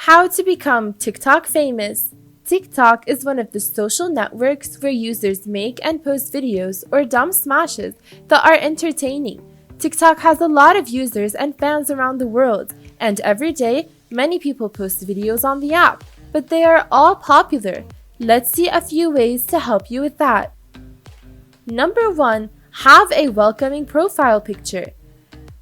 How to become TikTok famous. TikTok is one of the social networks where users make and post videos or dumb smashes that are entertaining. TikTok has a lot of users and fans around the world, and every day, many people post videos on the app, but they are all popular. Let's see a few ways to help you with that. Number 1. Have a welcoming profile picture.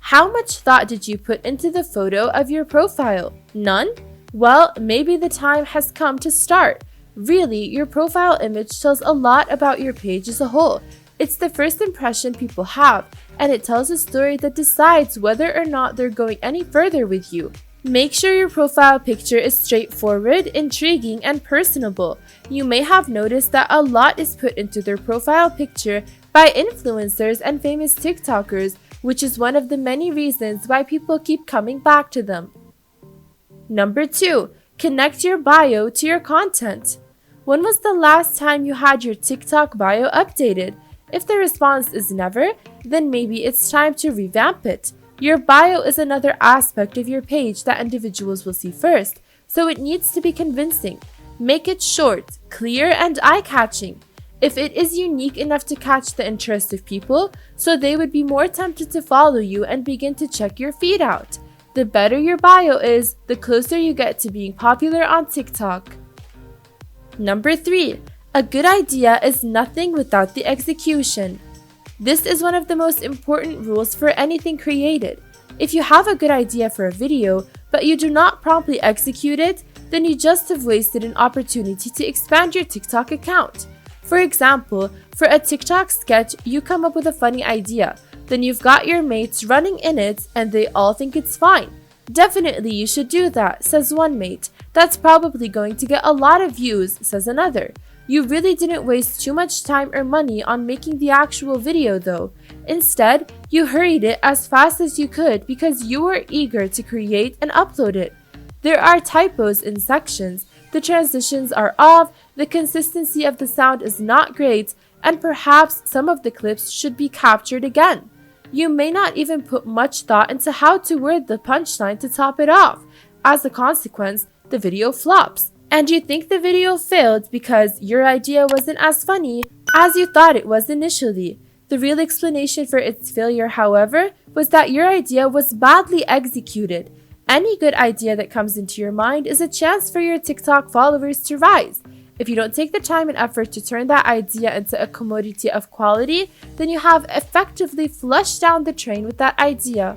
How much thought did you put into the photo of your profile? None? Well, maybe the time has come to start. Really, your profile image tells a lot about your page as a whole. It's the first impression people have, and it tells a story that decides whether or not they're going any further with you. Make sure your profile picture is straightforward, intriguing, and personable. You may have noticed that a lot is put into their profile picture by influencers and famous TikTokers, which is one of the many reasons why people keep coming back to them. Number 2. Connect your bio to your content. When was the last time you had your TikTok bio updated? If the response is never, then maybe it's time to revamp it. Your bio is another aspect of your page that individuals will see first, so it needs to be convincing. Make it short, clear, and eye-catching. If it is unique enough to catch the interest of people, so they would be more tempted to follow you and begin to check your feed out. The better your bio is, the closer you get to being popular on TikTok. Number 3. A good idea is nothing without the execution. This is one of the most important rules for anything created. If you have a good idea for a video, but you do not promptly execute it, then you just have wasted an opportunity to expand your TikTok account. For example, for a TikTok sketch, you come up with a funny idea. Then you've got your mates running in it and they all think it's fine. Definitely you should do that, says one mate. That's probably going to get a lot of views, says another. You really didn't waste too much time or money on making the actual video though. Instead, you hurried it as fast as you could because you were eager to create and upload it. There are typos in sections, the transitions are off, the consistency of the sound is not great, and perhaps some of the clips should be captured again. You may not even put much thought into how to word the punchline to top it off. As a consequence, the video flops, and you think the video failed because your idea wasn't as funny as you thought it was initially. The real explanation for its failure, however, was that your idea was badly executed. Any good idea that comes into your mind is a chance for your TikTok followers to rise. If you don't take the time and effort to turn that idea into a commodity of quality, then you have effectively flushed down the train with that idea.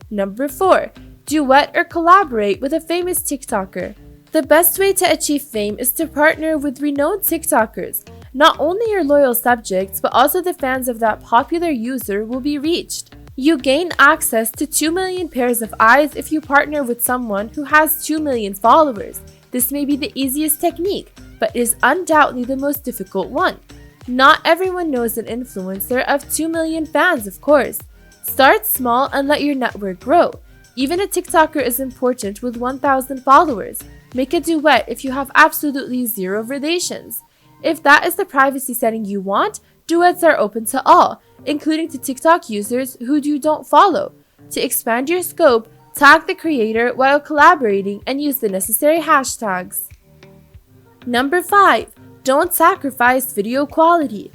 Number 4. Duet or collaborate with a famous TikToker. The best way to achieve fame is to partner with renowned TikTokers. Not only your loyal subjects, but also the fans of that popular user will be reached. You gain access to 2 million pairs of eyes if you partner with someone who has 2 million followers. This may be the easiest technique, but is undoubtedly the most difficult one. Not everyone knows an influencer of 2 million fans, of course. Start small and let your network grow. Even a TikToker is important with 1,000 followers. Make a duet if you have absolutely zero relations. If that is the privacy setting you want, duets are open to all, including to TikTok users who you don't follow. To expand your scope, tag the creator while collaborating and use the necessary hashtags. Number 5. Don't sacrifice video quality.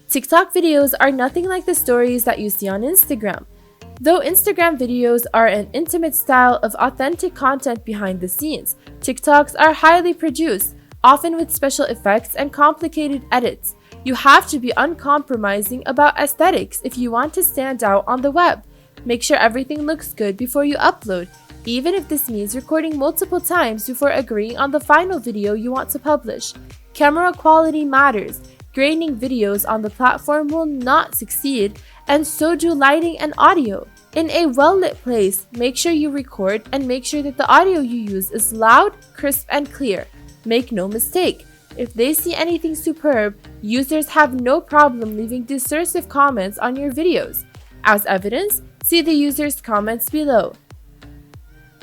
TikTok videos are nothing like the stories that you see on Instagram. Though Instagram videos are an intimate style of authentic content behind the scenes, TikToks are highly produced, often with special effects and complicated edits. You have to be uncompromising about aesthetics if you want to stand out on the web. Make sure everything looks good before you upload, even if this means recording multiple times before agreeing on the final video you want to publish. Camera quality matters. Graining videos on the platform will not succeed, and so do lighting and audio. In a well-lit place, make sure you record and make sure that the audio you use is loud, crisp, and clear. Make no mistake, if they see anything superb, users have no problem leaving discursive comments on your videos. As evidence, see the user's comments below.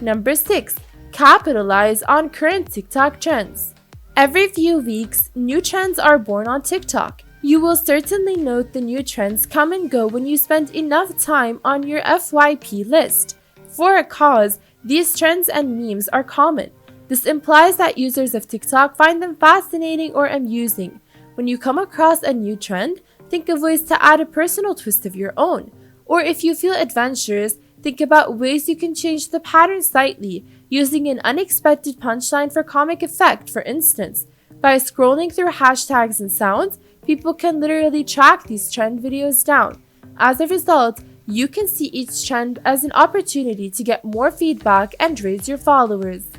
Number 6. Capitalize on current TikTok trends. Every few weeks, new trends are born on TikTok. You will certainly note the new trends come and go when you spend enough time on your FYP list. For a cause, These trends and memes are common. This implies that users of TikTok find them fascinating or amusing. When you come across a new trend, think of ways to add a personal twist of your own. Or if you feel adventurous, think about ways you can change the pattern slightly, using an unexpected punchline for comic effect, for instance. By scrolling through hashtags and sounds, people can literally track these trend videos down. As a result, you can see each trend as an opportunity to get more feedback and raise your followers.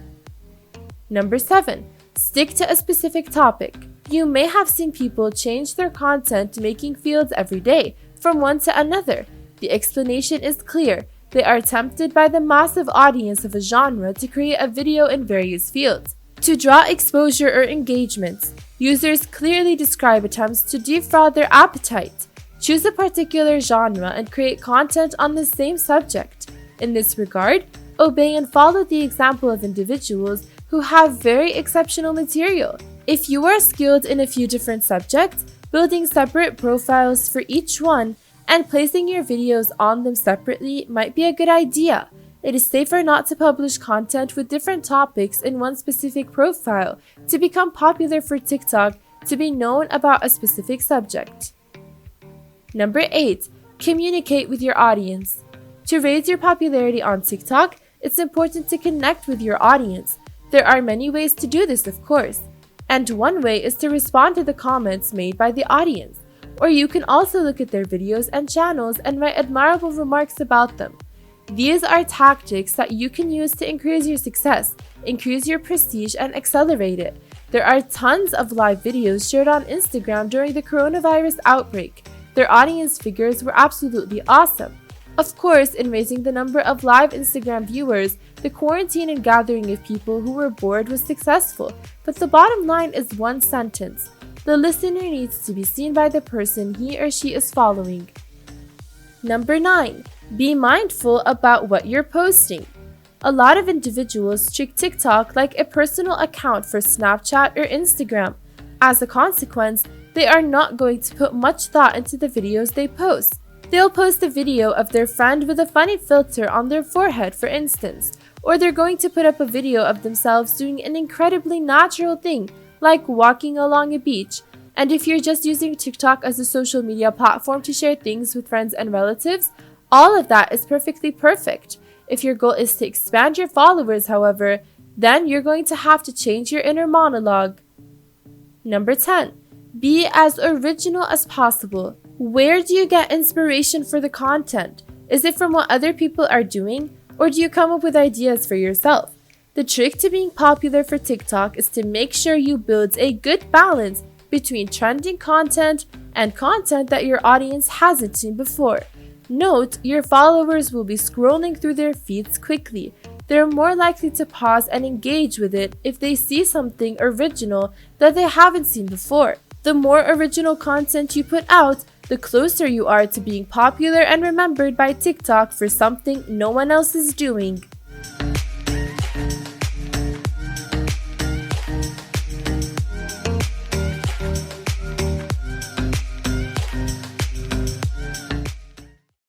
Number 7. Stick to a specific topic. You may have seen people change their content making fields every day, from one to another. The explanation is clear. They are tempted by the massive audience of a genre to create a video in various fields. To draw exposure or engagement, users clearly describe attempts to defraud their appetite. Choose a particular genre and create content on the same subject. In this regard, obey and follow the example of individuals who have very exceptional material. If you are skilled in a few different subjects, building separate profiles for each one and placing your videos on them separately might be a good idea. It is safer not to publish content with different topics in one specific profile to become popular for TikTok to be known about a specific subject. Number 8. Communicate with your audience. To raise your popularity on TikTok, it's important to connect with your audience. There are many ways to do this, of course. And one way is to respond to the comments made by the audience. Or you can also look at their videos and channels and write admirable remarks about them. These are tactics that you can use to increase your success, increase your prestige, and accelerate it. There are tons of live videos shared on Instagram during the coronavirus outbreak. Their audience figures were absolutely awesome. Of course, in raising the number of live Instagram viewers, the quarantine and gathering of people who were bored was successful, but the bottom line is one sentence. The listener needs to be seen by the person he or she is following. Number 9. Be mindful about what you're posting. A lot of individuals treat TikTok like a personal account for Snapchat or Instagram. As a consequence, they are not going to put much thought into the videos they post. They'll post a video of their friend with a funny filter on their forehead, for instance, or they're going to put up a video of themselves doing an incredibly natural thing, like walking along a beach. And if you're just using TikTok as a social media platform to share things with friends and relatives, all of that is perfectly perfect. If your goal is to expand your followers, however, then you're going to have to change your inner monologue. Number 10. Be as original as possible. Where do you get inspiration for the content? Is it from what other people are doing, or do you come up with ideas for yourself? The trick to being popular for TikTok is to make sure you build a good balance between trending content and content that your audience hasn't seen before. Note, your followers will be scrolling through their feeds quickly. They're more likely to pause and engage with it if they see something original that they haven't seen before. The more original content you put out, the closer you are to being popular and remembered by TikTok for something no one else is doing.